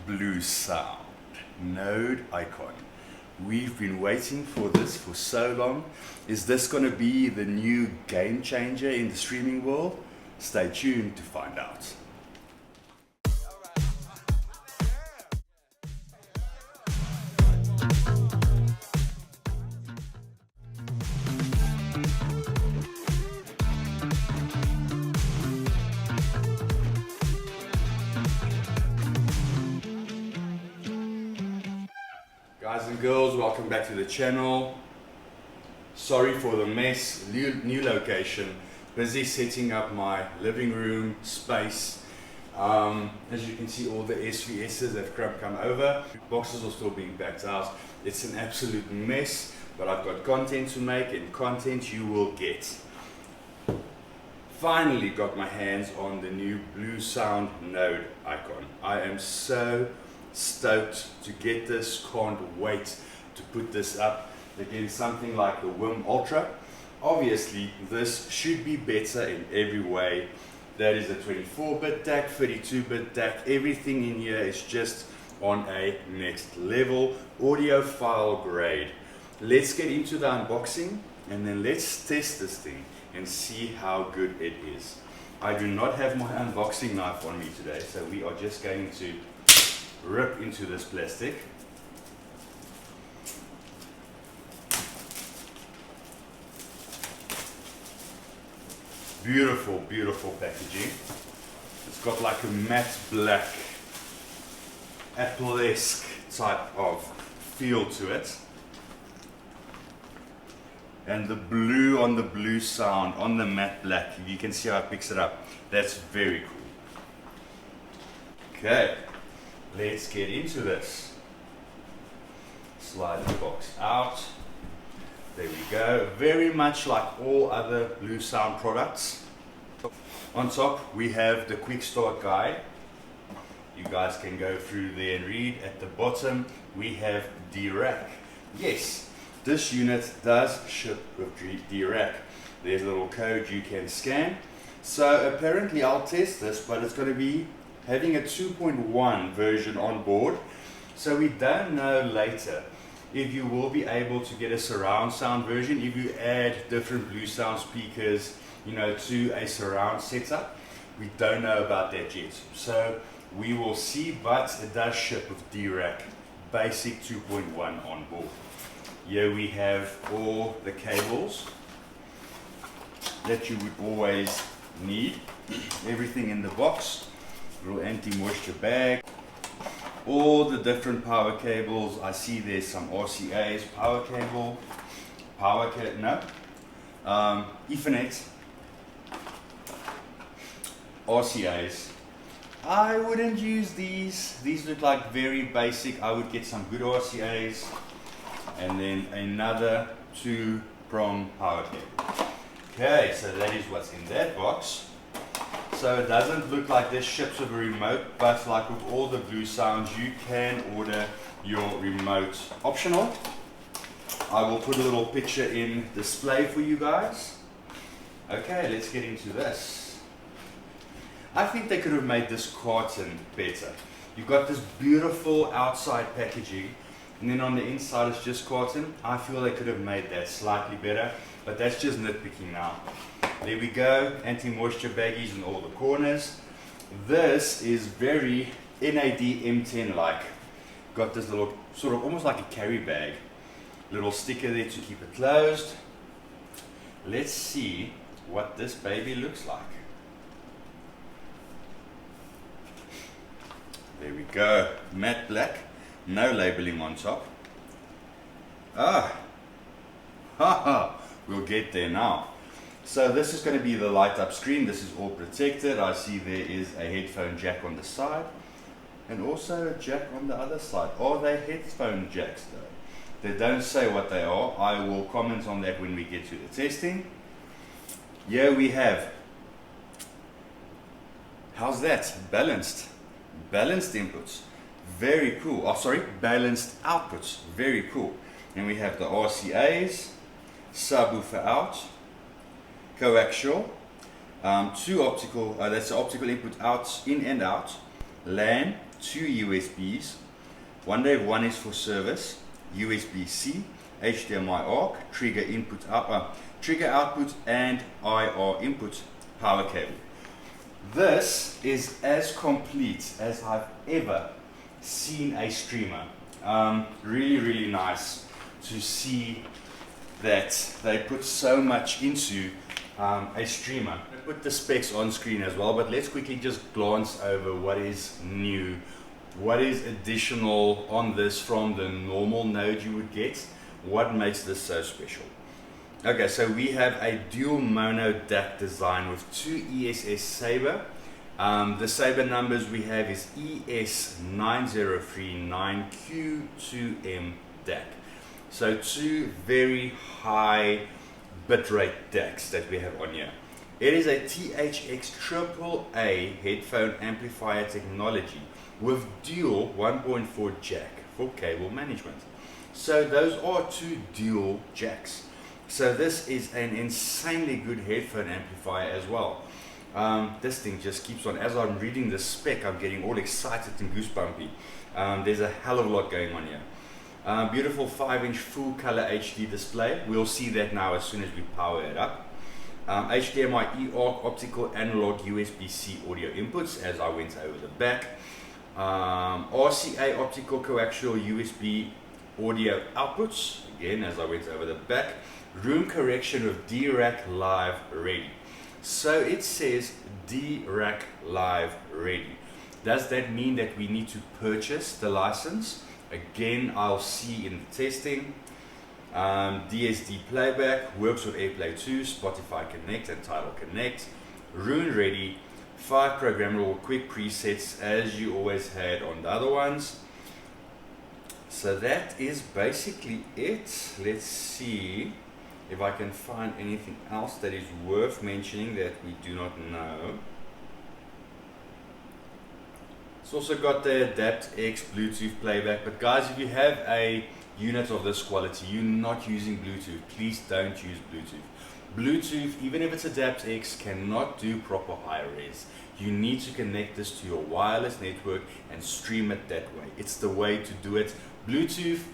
Bluesound Node Icon. We've been waiting for this for so long. Is this going to be the new game changer in the streaming world? Stay tuned to find out. Guys and girls, welcome back to the channel. Sorry for the mess, new location. Busy setting up my living room space. As you can see, all the SVS's have come over. Boxes are still being packed out. It's an absolute mess, but I've got content to make and content you will get. Finally got my hands on the new Bluesound Node Icon. I am so stoked to get this, can't wait to put this up against something like the WIM Ultra. Obviously this should be better in every way. That is a 24-bit DAC, 32-bit DAC, everything in here is just on a next level, audiophile grade. Let's get into the unboxing and then let's test this thing and see how good it is. I do not have my unboxing knife on me today, so we are just going to rip into this plastic. Beautiful, beautiful packaging. It's got like a matte black Apple-esque type of feel to it. And the blue on the Bluesound, on the matte black, you can see how it picks it up. That's very cool. Okay. Let's get into this. Slide the box out. There we go. Very much like all other Bluesound products. On top we have the quick start guide. You guys can go through there and read. At the bottom we have Dirac. Yes, this unit does ship with Dirac. There's a little code you can scan. So apparently I'll test this, but it's going to be having a 2.1 version on board, so we don't know later if you will be able to get a surround sound version if you add different Bluesound speakers, you know, to a surround setup. We don't know about that yet, so we will see, but it does ship with Dirac basic 2.1 on board. Here we have all the cables that you would always need, everything in the box. Little anti-moisture bag, all the different power cables. I see there's some RCAs, power cable, Ethernet, RCAs. I wouldn't use these look like very basic. I would get some good RCAs and then another 2-prong power cable. Okay, so that is what's in that box. So it doesn't look like this ships with a remote, but like with all the Bluesounds, you can order your remote optional. I will put a little picture in display for you guys. Okay, let's get into this. I think they could have made this carton better. You've got this beautiful outside packaging, and then on the inside it's just carton. I feel they could have made that slightly better, but that's just nitpicking now. There we go, anti-moisture baggies in all the corners. This is very NAD M10 like. Got this little, sort of almost like a carry bag. Little sticker there to keep it closed. Let's see what this baby looks like. There we go, matte black, no labeling on top. We'll get there now. So this is going to be the light up screen. This is all protected. I see there is a headphone jack on the side and also a jack on the other side. Are they headphone jacks though? They don't say what they are. I will comment on that when we get to the testing. Here we have, how's that? Balanced inputs. Very cool. Oh sorry, balanced outputs. Very cool. And we have the RCAs, subwoofer out, coaxial, two optical, that's the optical input out, in and out, LAN, two USBs. One is for service, USB-C, HDMI ARC, trigger output, and IR input power cable. This is as complete as I've ever seen a streamer. Really nice to see that they put so much into a streamer. I put the specs on screen as well, but let's quickly just glance over what is new, what is additional on this from the normal Node you would get, what makes this so special. Okay, so we have a dual mono DAC design with two ESS Sabre. The Sabre numbers we have is ES9039Q2M DAC. So two very high bitrate DACs that we have on here. It is a THX AAA headphone amplifier technology with dual 1.4 jack for cable management. So those are two dual jacks. So this is an insanely good headphone amplifier as well. This thing just keeps on. As I'm reading the spec, I'm getting all excited and goosebumpy. There's a hell of a lot going on here. Beautiful 5-inch full color HD display. We'll see that now as soon as we power it up. HDMI eARC optical analog USB-C audio inputs, as I went over the back. RCA optical coaxial USB audio outputs, again as I went over the back. Room correction with Dirac Live Ready. So it says Dirac Live Ready. Does that mean that we need to purchase the license? Again, I'll see in the testing. DSD playback, works with AirPlay 2, Spotify Connect and TIDAL Connect. Roon Ready, 5 programmable quick presets as you always had on the other ones. So that is basically it. Let's see if I can find anything else that is worth mentioning that we do not know. It's also got the AdaptX Bluetooth playback, but guys, if you have a unit of this quality, you're not using Bluetooth, please don't use Bluetooth. Bluetooth, even if it's AdaptX, cannot do proper high res. You need to connect this to your wireless network and stream it that way. It's the way to do it. Bluetooth,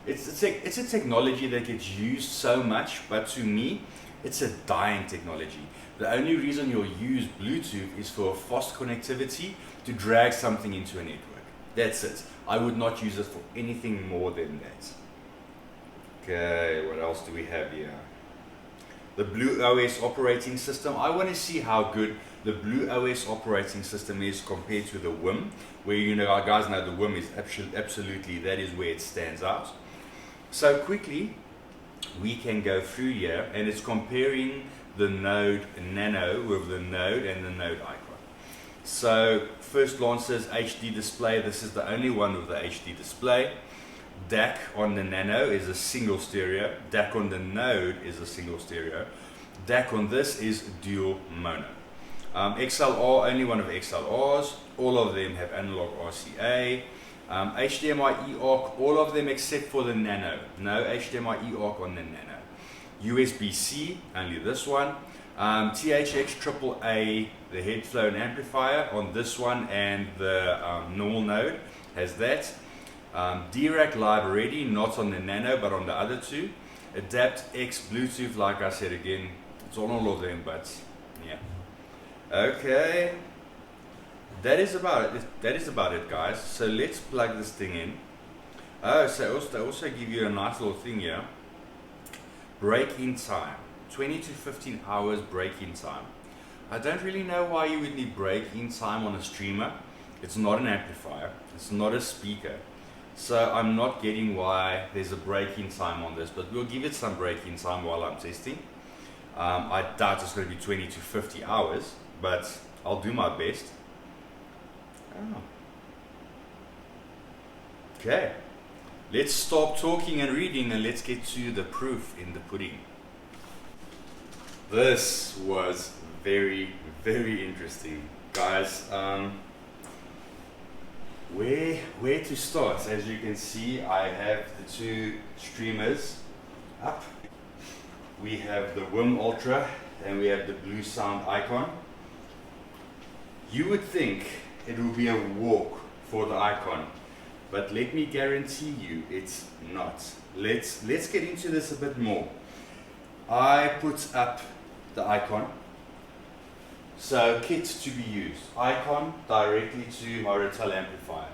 it's a technology that gets used so much, but to me, it's a dying technology. The only reason you'll use Bluetooth is for fast connectivity to drag something into a network. That's it. I would not use it for anything more than that. Okay, what else do we have here? The BlueOS operating system. I want to see how good the BlueOS operating system is compared to the WIM, where you know, our guys know the WIM is absolutely, that is where it stands out. So quickly, we can go through here, and it's comparing the Node Nano with the Node and the Node Icon. So first launches HD display. This is the only one with the HD display. DAC on the Nano is a single stereo. DAC on the Node is a single stereo. DAC on this is dual mono. XLR, only one of XLRs. All of them have analog RCA. HDMI eARC, all of them except for the Nano. No HDMI eARC on the Nano. USB-C, only this one. THX AAA, the headphone amplifier on this one, and the normal Node has that. Dirac Live Ready, not on the Nano but on the other two. AdaptX Bluetooth, like I said again, it's on all of them, but yeah. Okay, that is about it, guys. So let's plug this thing in. Oh, so they also give you a nice little thing here. Break-in time, 20 to 15 hours break-in time. I don't really know why you would need break-in time on a streamer. It's not an amplifier, it's not a speaker. So I'm not getting why there's a break-in time on this, but we'll give it some break-in time while I'm testing. I doubt it's going to be 20 to 50 hours, but I'll do my best. Oh. Okay, let's stop talking and reading and let's get to the proof in the pudding. This was very, very interesting, guys. Where to start? As you can see, I have the two streamers up. We have the WIM Ultra and we have the Bluesound Icon. You would think it would be a walk for the icon, but let me guarantee you it's not. Let's get into this a bit more. I put up the icon, so kit to be used, icon directly to my retail amplifier,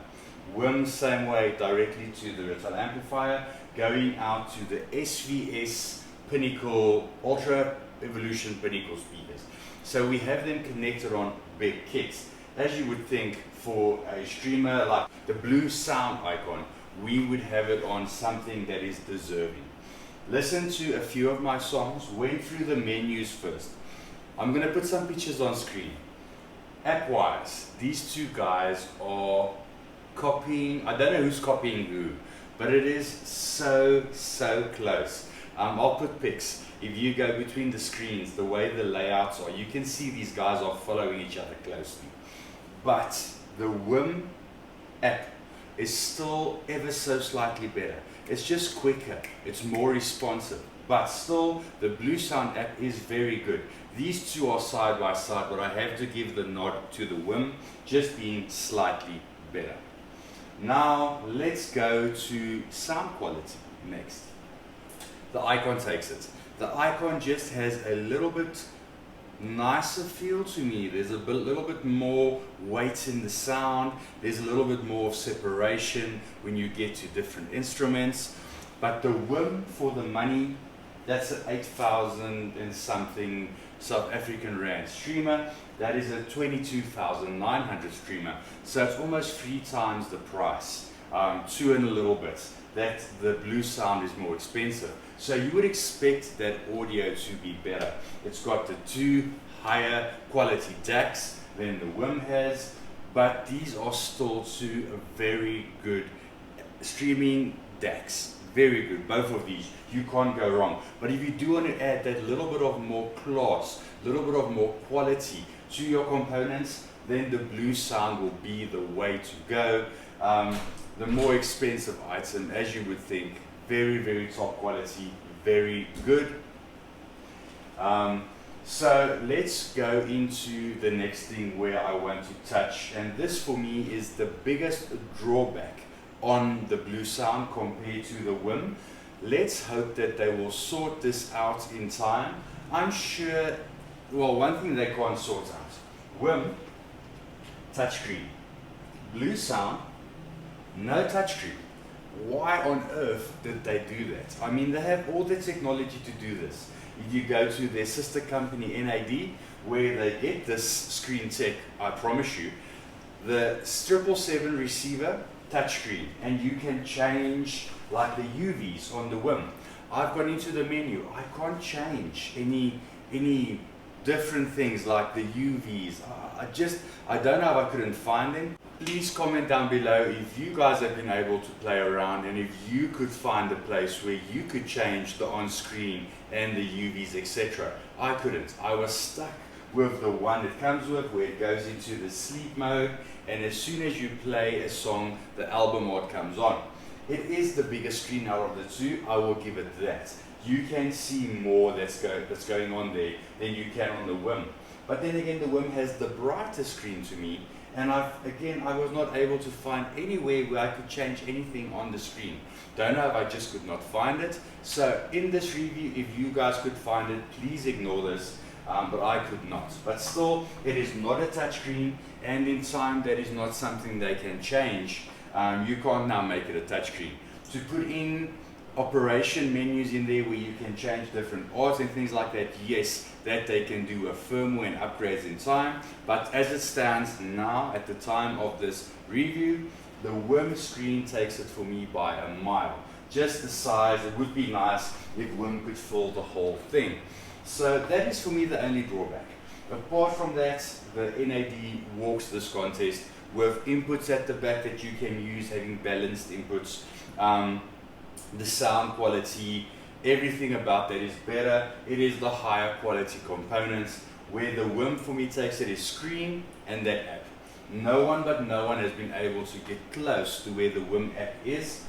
WIM same way directly to the retail amplifier, going out to the SVS Pinnacle Ultra Evolution Pinnacle speakers. So we have them connected on big kits. As you would think, for a streamer like the Bluesound icon, we would have it on something that is deserving. Listen to a few of my songs, went through the menus first. I'm going to put some pictures on screen. App-wise, these two guys are copying, I don't know who's copying who, but it is so close. I'll put pics. If you go between the screens, the way the layouts are, you can see these guys are following each other closely. But the WIM app is still ever so slightly better. It's just quicker, it's more responsive, but still the Bluesound app is very good. These two are side by side, but I have to give the nod to the WIM just being slightly better. Now let's go to sound quality next. The icon takes it. The icon just has a little bit nicer feel to me. There's a little bit more weight in the sound. There's a little bit more of separation when you get to different instruments. But the WIM for the money, that's an 8,000 and something South African Rand streamer. That is a 22,900 streamer. So it's almost 3 times the price, 2 and a little bit. That the Bluesound is more expensive. So you would expect that audio to be better. It's got the 2 higher quality DACs than the WIM has, but these are still 2 very good streaming DACs. Very good, both of these. You can't go wrong. But if you do want to add that little bit of more class, little bit of more quality to your components, then the Bluesound will be the way to go. The more expensive item, as you would think, very top quality, very good. So let's go into the next thing where I want to touch, and this for me is the biggest drawback on the Bluesound compared to the WIM. Let's hope that they will sort this out in time. I'm sure, well, one thing they can't sort out, WIM, touchscreen. Bluesound, no touchscreen. Why on earth did they do that? I mean, they have all the technology to do this. If you go to their sister company NAD, where they get this screen tech, I promise you, the 777 receiver, touchscreen, and you can change like the UVs on the WIM. I've gone into the menu, I can't change any different things like the UVs. I don't know if I couldn't find them. Please comment down below if you guys have been able to play around and if you could find a place where you could change the on-screen and the UVs, etc. I couldn't. I was stuck with the one it comes with, where it goes into the sleep mode, and as soon as you play a song, the album art comes on. It is the biggest screen out of the 2, I will give it that. You can see more that's going on there than you can on the WIM. But then again, the WIM has the brighter screen to me, and I was not able to find anywhere where I could change anything on the screen. Don't know if I just could not find it. So in this review, if you guys could find it, please ignore this, but I could not. But still, it is not a touchscreen, and in time that is not something they can change. You can't now make it a touchscreen. To put in operation menus in there where you can change different arts and things like that, yes, that they can do a firmware and upgrades in time, but as it stands now at the time of this review, the WIM screen takes it for me by a mile. Just the size. It would be nice if WIM could fill the whole thing. So that is for me the only drawback. Apart from that, the NAD walks this contest with inputs at the back that you can use, having balanced inputs. The sound quality, everything about that is better. It is the higher quality components. Where the WIM for me takes it is screen and that app. No one has been able to get close to where the WIM app is.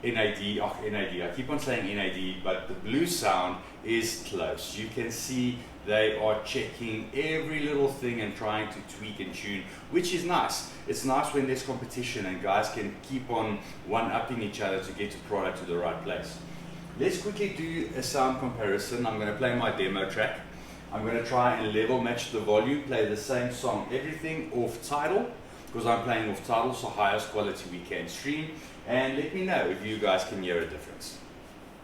NAD, I keep on saying NAD, but the Bluesound is close. You can see they are checking every little thing and trying to tweak and tune, which is nice. It's nice when there's competition and guys can keep on one-upping each other to get the product to the right place. Let's quickly do a sound comparison. I'm going to play my demo track. I'm going to try and level match the volume, play the same song, everything off TIDAL, because I'm playing off TIDAL, so highest quality we can stream. And let me know if you guys can hear a difference.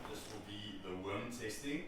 This will be the worm testing.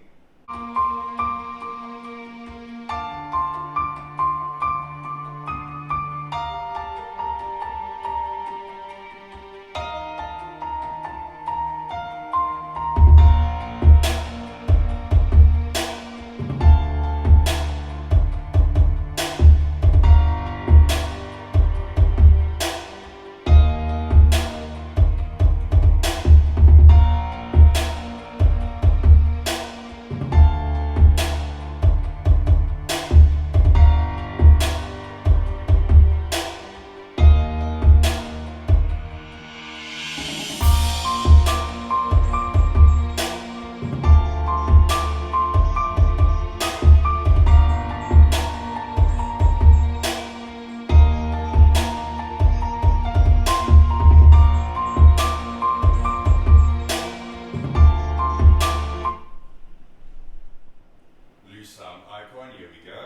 Bluesound Icon, here we go.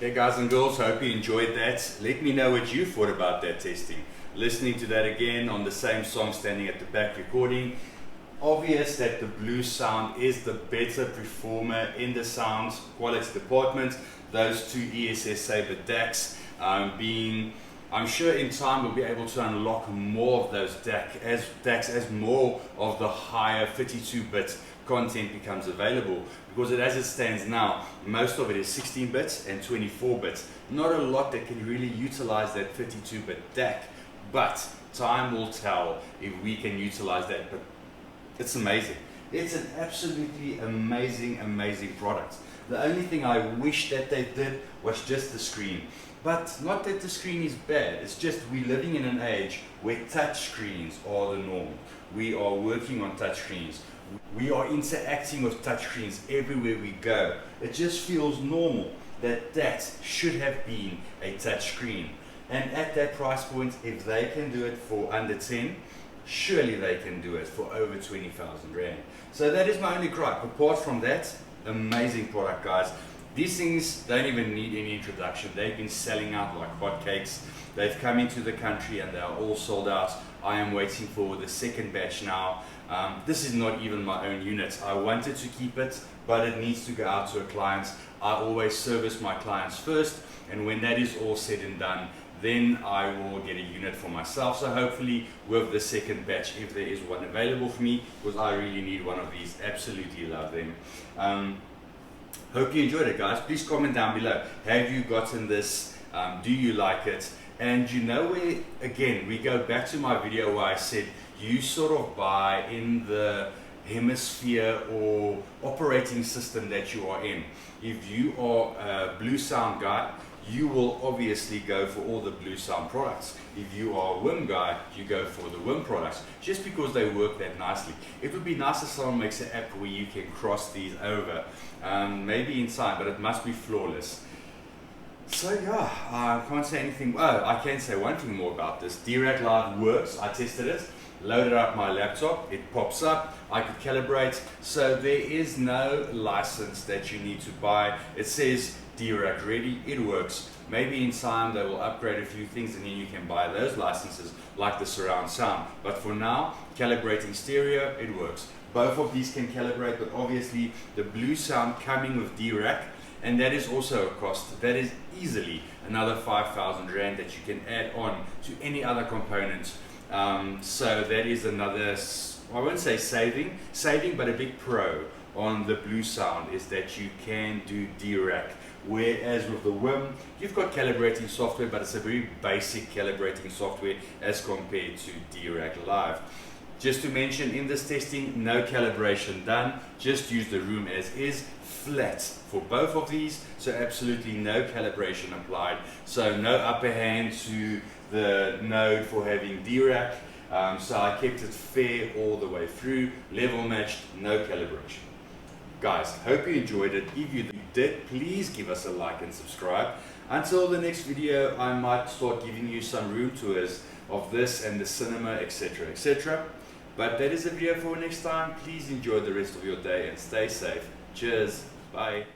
Okay guys and girls, hope you enjoyed that. Let me know what you thought about that testing. Listening to that again on the same song, standing at the back recording. Obvious that the Bluesound is the better performer in the sound quality department. Those two ESS Saber DACs I'm sure in time we'll be able to unlock more of those DACs as more of the higher 32-bit content becomes available, because as it stands now, most of it is 16 bits and 24 bits. Not a lot that can really utilize that 32-bit DAC, but time will tell if we can utilize that. But it's amazing. It's an absolutely amazing product. The only thing I wish that they did was just the screen. But not that the screen is bad, it's just we're living in an age where touch screens are the norm. We are working on touch screens. We are interacting with touch screens everywhere we go. It just feels normal that that should have been a touch screen. And at that price point, if they can do it for under 10, surely they can do it for over 20,000 Rand. So that is my only gripe. Apart from that, amazing product, guys. These things don't even need any introduction. They've been selling out like hotcakes. They've come into the country and they are all sold out. I am waiting for the second batch now. This is not even my own unit. I wanted to keep it, but it needs to go out to a client. I always service my clients first, and when that is all said and done, then I will get a unit for myself. So hopefully with the second batch, if there is one available for me, because I really need one of these, absolutely love them. Hope you enjoyed it, guys. Please comment down below. Have you gotten this? Do you like it? And you know where, again, we go back to my video where I said you sort of buy in the hemisphere or operating system that you are in. If you are a Bluesound guy, you will obviously go for all the Bluesound products. If you are a WIM guy, you go for the WIM products, just because they work that nicely. It would be nice if someone makes an app where you can cross these over, maybe in time, but it must be flawless. So yeah, I can't say anything. Oh, I can say one thing more about this. Dirac Live works. I tested it. loaded up my laptop, it pops up, I could calibrate, so there is no license that you need to buy. It says Dirac Ready, it works. Maybe in time they will upgrade a few things and then you can buy those licenses like the surround sound. But for now, calibrating stereo, it works. Both of these can calibrate, but obviously the Bluesound coming with Dirac, and that is also a cost. That is easily another 5,000 Rand that you can add on to any other component. So that is another, I won't say saving, but a big pro on the Bluesound is that you can do Dirac. Whereas with the WIM, you've got calibrating software, but it's a very basic calibrating software as compared to Dirac Live. Just to mention, in this testing, no calibration done, just use the room as is, flat for both of these, so absolutely no calibration applied. So no upper hand to the Node for having Dirac, so I kept it fair all the way through, level matched, no calibration. Guys, hope you enjoyed it. If you did, please give us a like and subscribe. Until the next video, I might start giving you some room tours of this and the cinema, etc., etc. But that is a video for next time. Please enjoy the rest of your day and stay safe. Cheers. Bye.